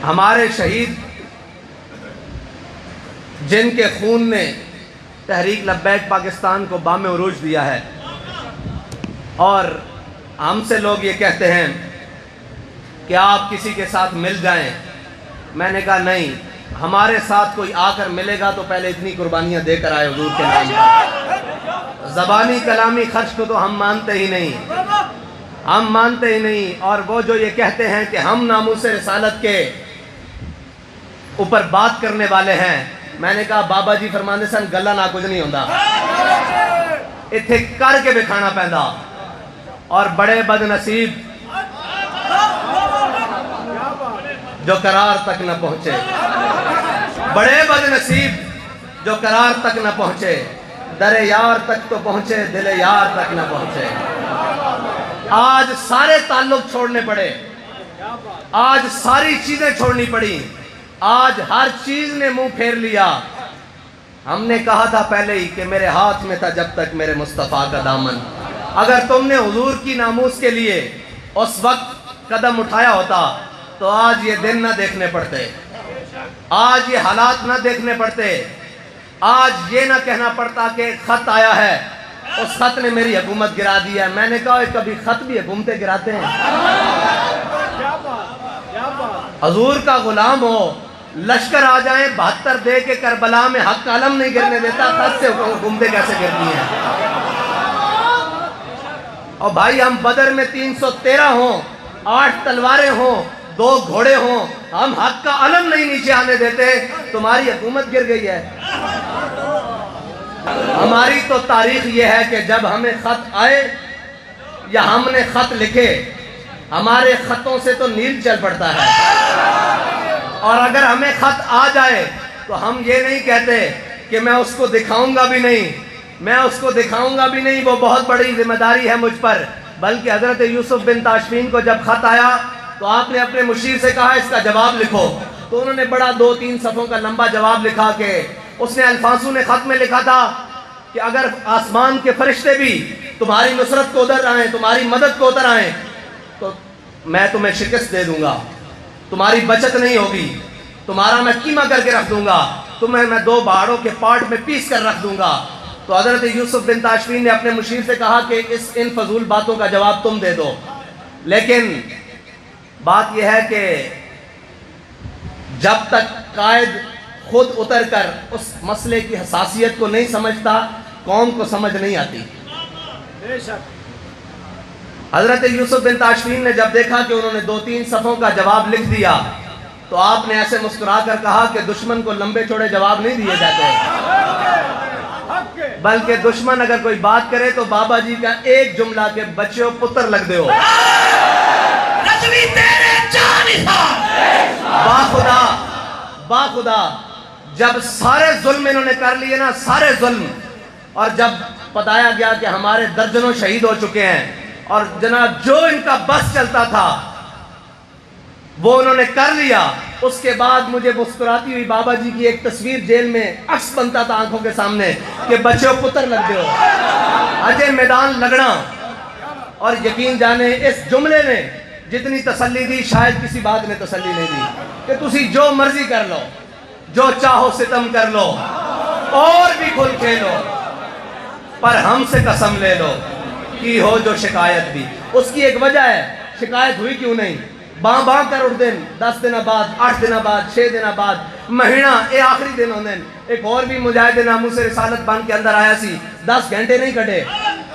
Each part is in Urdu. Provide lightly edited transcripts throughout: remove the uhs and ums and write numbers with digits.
ہمارے شہید جن کے خون نے تحریک لبیک پاکستان کو بام عروج دیا ہے، اور ہم سے لوگ یہ کہتے ہیں کہ آپ کسی کے ساتھ مل جائیں، میں نے کہا نہیں، ہمارے ساتھ کوئی آ کر ملے گا تو پہلے اتنی قربانیاں دے کر آئے حضور کے نام پر۔ زبانی کلامی خرچ کو تو ہم مانتے ہی نہیں، اور وہ جو یہ کہتے ہیں کہ ہم ناموس رسالت کے اوپر بات کرنے والے ہیں، میں نے کہا بابا جی فرماندے سن گلہ نہ کچھ نہیں ہوندا، اتھے کر کے بکھانا پیندا، اور بڑے بد نصیب جو قرار تک نہ پہنچے، بڑے بد نصیب جو قرار تک نہ پہنچے، در یار تک تو پہنچے دل یار تک نہ پہنچے۔ آج سارے تعلق چھوڑنے پڑے، آج ساری چیزیں چھوڑنی پڑی، آج ہر چیز نے منہ پھیر لیا۔ ہم نے کہا تھا پہلے ہی کہ میرے ہاتھ میں تھا جب تک میرے مصطفیٰ کا دامن، اگر تم نے حضور کی ناموس کے لیے اس وقت قدم اٹھایا ہوتا تو آج یہ دن نہ دیکھنے پڑتے، آج یہ حالات نہ دیکھنے پڑتے، آج یہ نہ کہنا پڑتا کہ خط آیا ہے، اس خط نے میری حکومت گرا دیا ہے۔ میں نے کہا کبھی خط بھی حکومتیں گراتے ہیں؟ حضور کا غلام ہو، لشکر آ جائیں 72 دے کے کربلا میں حق کا علم نہیں گرنے دیتا، خط سے حکومتیں کیسے گرتی ہیں؟ اور بھائی ہم بدر میں 313 ہوں، 8 تلواریں ہوں، 2 گھوڑے ہوں، ہم حق کا علم نہیں نیچے آنے دیتے، تمہاری حکومت گر گئی ہے۔ ہماری تو تاریخ یہ ہے کہ جب ہمیں خط آئے یا ہم نے خط لکھے، ہمارے خطوں سے تو نیل چل پڑتا ہے، اور اگر ہمیں خط آ جائے تو ہم یہ نہیں کہتے کہ میں اس کو دکھاؤں گا بھی نہیں، وہ بہت بڑی ذمہ داری ہے مجھ پر، بلکہ حضرت یوسف بن تاشفین کو جب خط آیا تو آپ نے اپنے مشیر سے کہا اس کا جواب لکھو، تو انہوں نے بڑا 2-3 صفحوں کا لمبا جواب لکھا کہ اس نے الفانسو نے خط میں لکھا تھا کہ اگر آسمان کے فرشتے بھی تمہاری نصرت کو ادھر آئیں، تمہاری مدد کو ادھر آئیں، تو میں تمہیں شکست دے دوں گا، تمہاری بچت نہیں ہوگی، تمہارا میں قیمہ کر کے رکھ دوں گا، تمہیں میں 2 پہاڑوں کے پارٹ میں پیس کر رکھ دوں گا۔ تو حضرت یوسف بن تاشفین نے اپنے مشیر سے کہا کہ ان فضول باتوں کا جواب تم دے دو، لیکن بات یہ ہے کہ جب تک قائد خود اتر کر اس مسئلے کی حساسیت کو نہیں سمجھتا، قوم کو سمجھ نہیں آتی۔ حضرت یوسف بن تاشفین نے جب دیکھا کہ انہوں نے 2-3 صفحوں کا جواب لکھ دیا تو آپ نے ایسے مسکرا کر کہا کہ دشمن کو لمبے چوڑے جواب نہیں دیے جاتے، بلکہ دشمن اگر کوئی بات کرے تو بابا جی کا ایک جملہ کہ بچیوں پتر لگ دے ہو، باخدا جب سارے ظلم انہوں نے کر لیے نا، سارے ظلم، اور جب بتایا گیا کہ ہمارے درجنوں شہید ہو چکے ہیں، اور جناب جو ان کا بس چلتا تھا وہ انہوں نے کر لیا، اس کے بعد مجھے مسکراتی ہوئی بابا جی کی ایک تصویر جیل میں عکس بنتا تھا آنکھوں کے سامنے کہ بچوں پتر لگ دے ہو، اجے میدان لگنا۔ اور یقین جانے اس جملے نے جتنی تسلی دی شاید کسی بات نے تسلی نہیں دی، کہ تسی جو مرضی کر لو، جو چاہو ستم کر لو، اور بھی کھل کھیلو، پر ہم سے قسم لے لو کی ہو جو شکایت بھی۔ اس کی ایک وجہ ہے، شکایت ہوئی کیوں نہیں؟ باں کر اٹھ دن 10 دن بعد، 8 دن بعد، 6 دن بعد، مہینہ اے آخری دن ہوندن۔ ایک اور بھی مجاہد ناموس رسالت بن کے اندر آیا سی، 10 گھنٹے نہیں کٹے،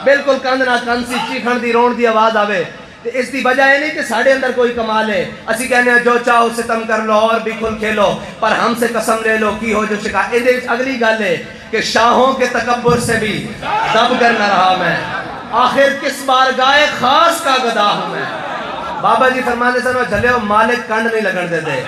بالکل کند نہ کند سی، چیخن دی رون دی آواز آوے۔ اس دی وجہ ہے نہیں کہ ساڑھے اندر کوئی کمال ہے، اسی کہنے ہیں جو چاہو ستم کر لو اور بھی کھل کھیلو، پر ہم سے قسم لے لو کی ہو جو شکایت۔ اگلی گل ہے کہ شاہوں کے تکبر سے بھی دب کر نہ رہا میں، آخر کس بارگاہ خاص کا گدا ہوں میں۔ بابا جی فرمانے سے جھلے ہو مالک کنڈ نہیں لگن دیتے۔